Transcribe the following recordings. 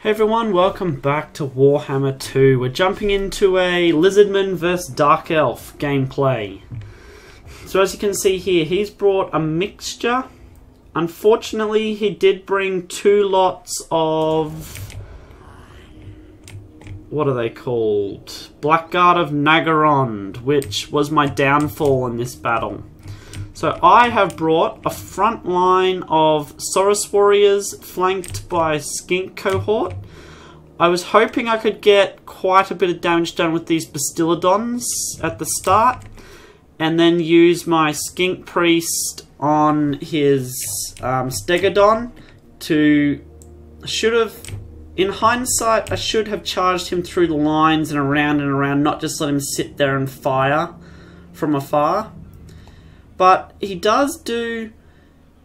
Hey everyone, welcome back to Warhammer 2. We're jumping into a Lizardmen vs Dark Elf gameplay. So as you can see here, he's brought a mixture. Unfortunately, he did bring two lots of... what are they called? Blackguard of Naggarond, which was my downfall in this battle. So I have brought a front line of Saurus warriors flanked by skink cohort. I was hoping I could get quite a bit of damage done with these Bastillodons at the start, and then use my skink priest on his Stegodon to... in hindsight, I should have charged him through the lines and around, not just let him sit there and fire from afar. But he does do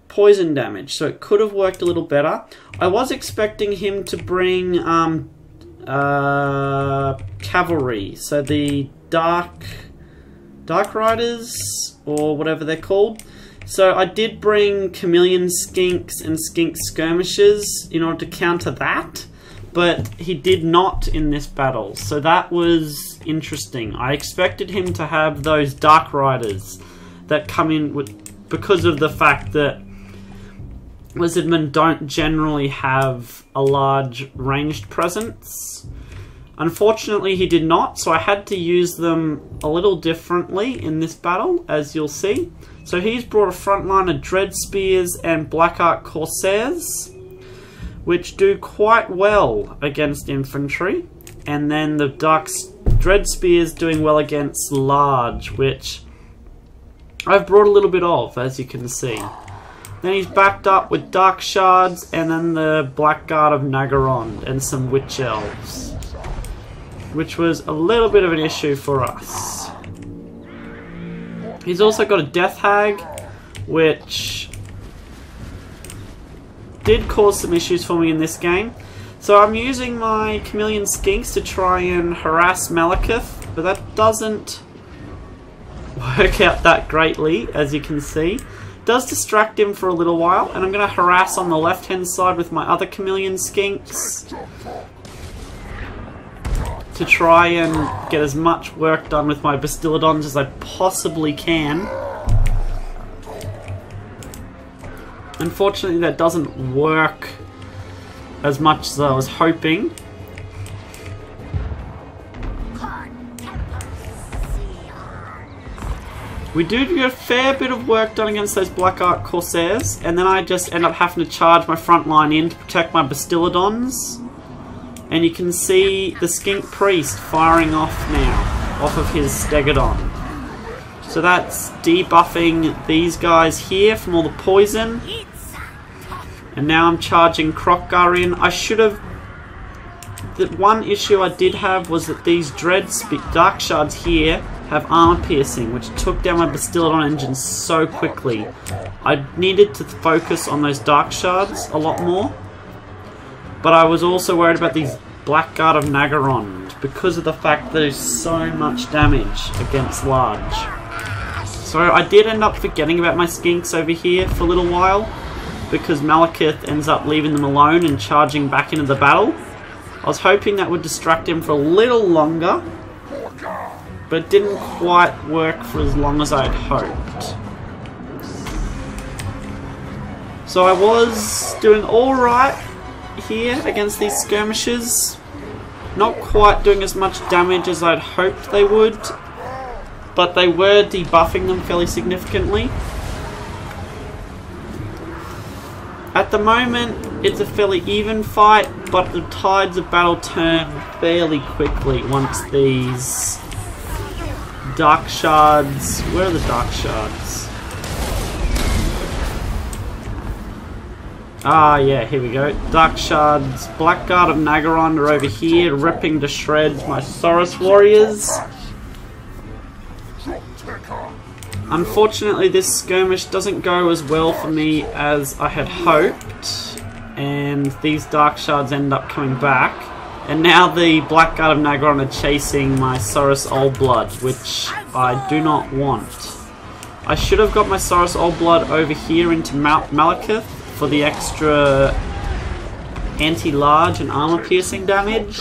poison damage, so it could have worked a little better. I was expecting him to bring cavalry, so the Dark Riders, or whatever they're called. So I did bring chameleon skinks and skink skirmishers in order to counter that, but he did not in this battle, so that was interesting. I expected him to have those Dark Riders that come in with, because of the fact that Lizardmen don't generally have a large ranged presence. Unfortunately, he did not, so I had to use them a little differently in this battle, as you'll see. So he's brought a front line of Dread Spears and Black Ark Corsairs, which do quite well against infantry. And then the Dread Spears doing well against large, which I've brought a little bit of, as you can see. Then he's backed up with Dark Shards and then the Blackguard of Naggarond and some Witch Elves, which was a little bit of an issue for us. He's also got a Death Hag, which did cause some issues for me in this game. So I'm using my Chameleon Skinks to try and harass Malekith, but that doesn't work out that greatly, as you can see. Does distract him for a little while, and I'm going to harass on the left hand side with my other Chameleon Skinks to try and get as much work done with my Bastillodons as I possibly can. Unfortunately, that doesn't work as much as I was hoping. We do a fair bit of work done against those Black Ark Corsairs, and then I just end up having to charge my front line in to protect my Bastillodons. And you can see the Skink Priest firing off now, off of his Stegodon. So that's debuffing these guys here from all the poison. And now I'm charging Kroq-Gar in. I should have... The one issue I did have was that these Dark Shards here have armor piercing, which took down my Bastillodon engine so quickly. I needed to focus on those Dark Shards a lot more. But I was also worried about these Blackguard of Naggarond because of the fact that there's so much damage against large. So I did end up forgetting about my skinks over here for a little while, because Malekith ends up leaving them alone and charging back into the battle. I was hoping that would distract him for a little longer, but it didn't quite work for as long as I had hoped. So I was doing alright here against these skirmishers. Not quite doing as much damage as I'd hoped they would, but they were debuffing them fairly significantly. At the moment, it's a fairly even fight, but the tides of battle turn fairly quickly once these Dark Shards... Where are the Dark Shards? Ah, yeah, here we go. Dark Shards, Blackguard of Naggarond are over here, ripping to shreds my Saurus warriors. Unfortunately, this skirmish doesn't go as well for me as I had hoped, and these Dark Shards end up coming back. And now the Blackguard of Naggarond are chasing my Saurus Old Blood, which I do not want. I should have got my Saurus Old Blood over here into Malekith for the extra anti-large and armor-piercing damage,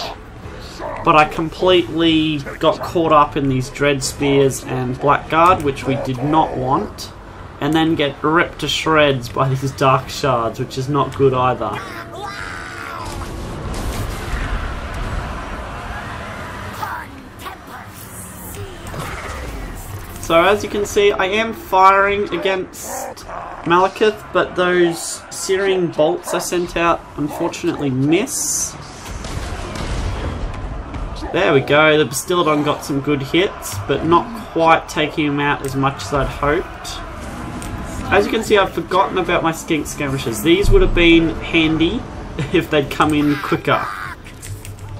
but I completely got caught up in these Dread Spears and Blackguard, which we did not want, and then get ripped to shreds by these Dark Shards, which is not good either. So as you can see, I am firing against Malekith, but those searing bolts I sent out unfortunately miss. There we go, the Bastiladon got some good hits, but not quite taking him out as much as I'd hoped. As you can see, I've forgotten about my Skink Skirmishers. These would have been handy if they'd come in quicker.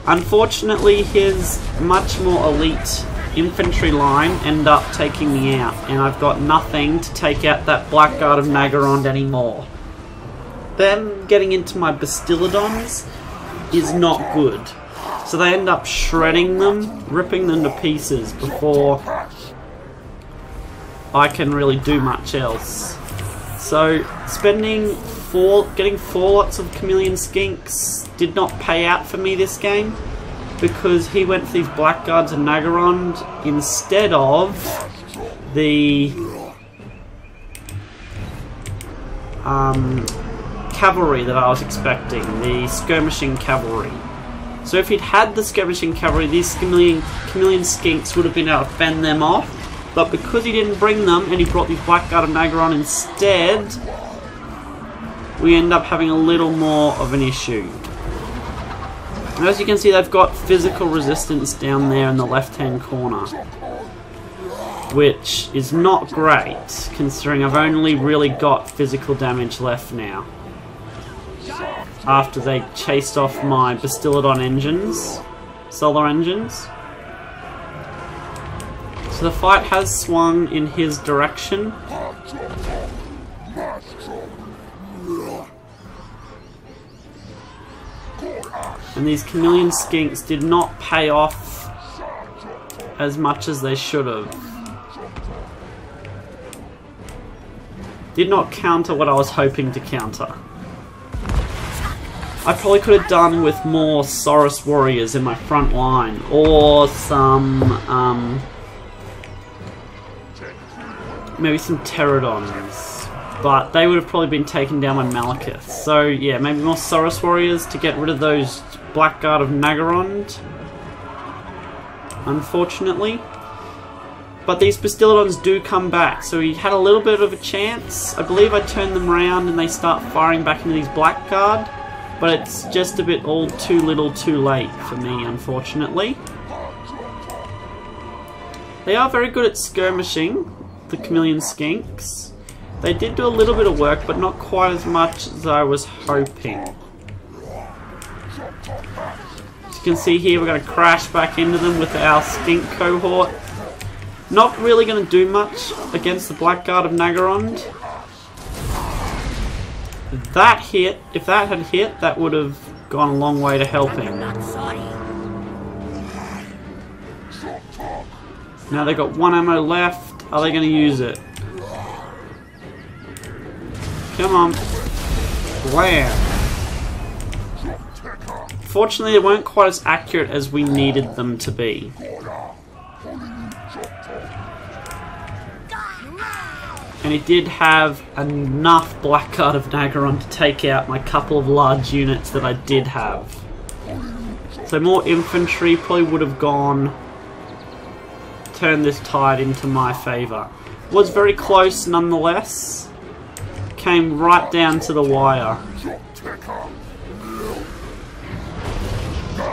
Unfortunately, his much more elite infantry line ended up taking me out, and I've got nothing to take out that Blackguard of Naggarond anymore. Them getting into my Bastiladons is not good. So they end up shredding them, ripping them to pieces before I can really do much else. So getting 4 lots of Chameleon Skinks did not pay out for me this game, because he went for these Blackguards and Naggarond instead of the cavalry that I was expecting, the skirmishing cavalry. So if he'd had the skirmishing cavalry, these chameleon skinks would have been able to fend them off, but because he didn't bring them and he brought these Blackguard and Naggarond instead, we end up having a little more of an issue. And as you can see, they've got physical resistance down there in the left-hand corner, which is not great, considering I've only really got physical damage left now, after they chased off my Bastiladon engines, solar engines. So the fight has swung in his direction. And these Chameleon Skinks did not pay off as much as they should have. Did not counter what I was hoping to counter. I probably could have done with more Saurus warriors in my front line, or some, maybe some Pterodons, but they would have probably been taken down by Malekith. So yeah, maybe more Saurus warriors to get rid of those Blackguard of Naggarond, unfortunately. But these Bastiladons do come back, so he had a little bit of a chance. I believe I turned them around and they start firing back into these Blackguard, but it's just a bit all too little too late for me, unfortunately. They are very good at skirmishing, the Chameleon Skinks. They did do a little bit of work, but not quite as much as I was hoping. As you can see here, we're going to crash back into them with our Skink cohort. Not really going to do much against the Blackguard of Naggarond. If that had hit, that would have gone a long way to helping. Now they've got 1 ammo left. Are they going to use it? Come on. Wham! Fortunately, they weren't quite as accurate as we needed them to be. And it did have enough Blackguard of Naggarond to take out my couple of large units that I did have. So more infantry probably would have turned this tide into my favour. Was very close nonetheless. Came right down to the wire.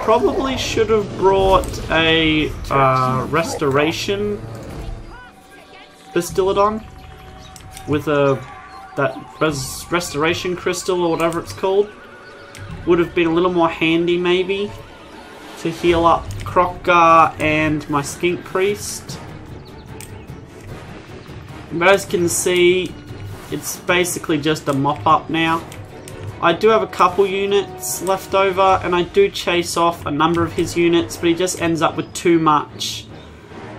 Probably should have brought a restoration Bastiladon with that restoration crystal or whatever it's called. Would have been a little more handy maybe to heal up Kroq-Gar and my Skink Priest. But as you can see, it's basically just a mop-up now. I do have a couple units left over, and I do chase off a number of his units, but he just ends up with too much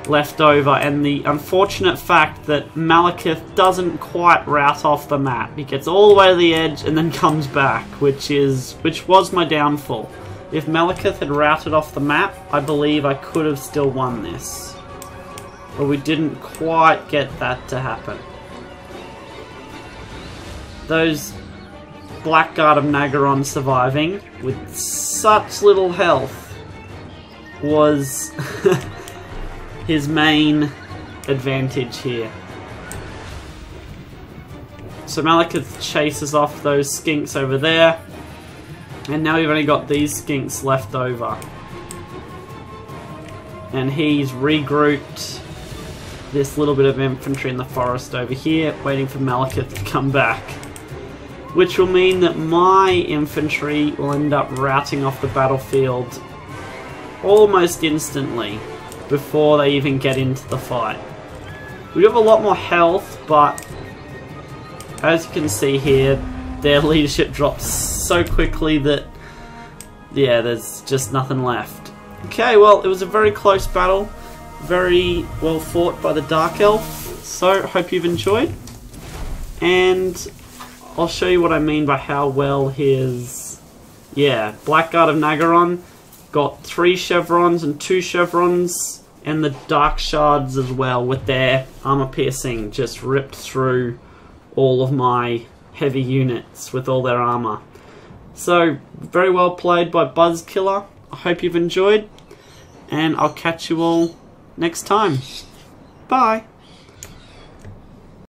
left over, and the unfortunate fact that Malekith doesn't quite route off the map. He gets all the way to the edge and then comes back, which was my downfall. If Malekith had routed off the map, I believe I could have still won this. But we didn't quite get that to happen. Those Blackguard of Nagaron surviving with such little health was his main advantage here. So Malekith chases off those skinks over there, and now we've only got these skinks left over. And he's regrouped this little bit of infantry in the forest over here, waiting for Malekith to come back. Which will mean that my infantry will end up routing off the battlefield almost instantly before they even get into the fight. We have a lot more health, but as you can see here, their leadership drops so quickly that, yeah, there's just nothing left. Okay, well, it was a very close battle. Very well fought by the Dark Elf. So, hope you've enjoyed. And I'll show you what I mean by how well his... yeah, Blackguard of Nagaron got 3 chevrons and 2 chevrons, and the Dark Shards as well, with their armor piercing just ripped through all of my heavy units with all their armor. So, very well played by Buzzkiller. I hope you've enjoyed, and I'll catch you all next time. Bye!